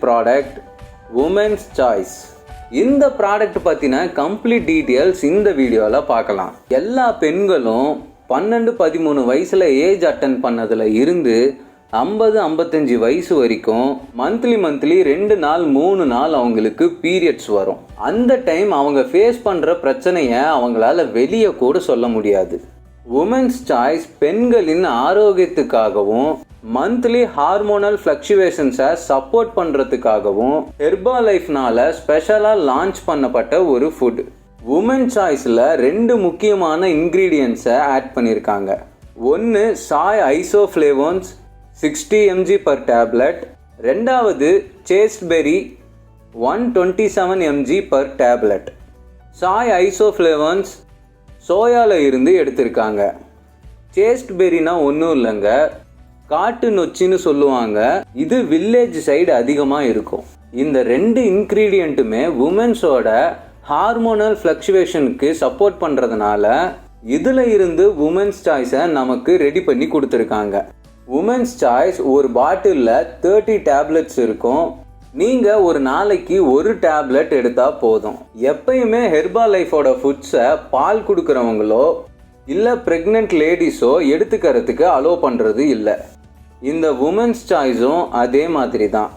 Product women's choice. இந்த product பற்றின complete details இந்த வீடியோவில் பார்க்கலாம். எல்லா பெண்களும் 12-13 வயசில் ஏஜ் அட்டன் பண்ணதில் இருந்து 50-55 வயசு வரைக்கும் மந்த்லி 2 நாள் 3 நாள் அவங்களுக்கு பீரியட்ஸ் வரும். அந்த டைம் அவங்க ஃபேஸ் பண்ணுற பிரச்சனையை அவங்களால வெளியே கூட சொல்ல முடியாது. உமன்ஸ் சாய்ஸ் பெண்களின் ஆரோக்கியத்துக்காகவும் மந்த்லி ஹார்மோனல் ஃப்ளக்சுவேஷன்ஸை சப்போர்ட் பண்ணுறதுக்காகவும் ஹெர்பாலைஃப்னால ஸ்பெஷலாக லான்ச் பண்ணப்பட்ட ஒரு ஃபுட். உமன் சாய்ஸில் 2 முக்கியமான இன்க்ரீடியன்ட்ஸை ஆட் பண்ணியிருக்காங்க. ஒன்று சாய் ஐசோஃப்ளேவோன்ஸ் 60 mg per tablet, ரெண்டாவது சேஸ்ட்பெரி 127 mg per tablet. சாய் ஐசோஃப்ளேவோன்ஸ் சோயாவில் இருந்து எடுத்திருக்காங்க. சேஸ்ட்பெரினா ஒன்றும் இல்லைங்க, காட்டு நொச்சின்னு சொல்லுவாங்க. இது வில்லேஜ் சைடு அதிகமாக இருக்கும். இந்த 2 இன்க்ரீடியண்ட்டுமே உமன்ஸோட ஹார்மோனல் ஃப்ளக்சுவேஷனுக்கு சப்போர்ட் பண்ணுறதுனால இதில் இருந்து உமன்ஸ் சாய்ஸை நமக்கு ரெடி பண்ணி கொடுத்துருக்காங்க. உமன்ஸ் சாய்ஸ் ஒரு பாட்டிலில் 30 டேப்லெட்ஸ் இருக்கும். நீங்கள் ஒரு நாளைக்கு ஒரு டேப்லெட் எடுத்தால் போதும். எப்பயுமே ஹெர்பாலைஃபோட ஃபுட்ஸை பால் கொடுக்குறவங்களோ இல்லை ப்ரெக்னென்ட் லேடிஸோ எடுத்துக்கிறதுக்கு அலோவ் பண்ணுறது இல்லை. இந்த உமன்ஸ் சாய்ஸும் அதே மாதிரி தான்.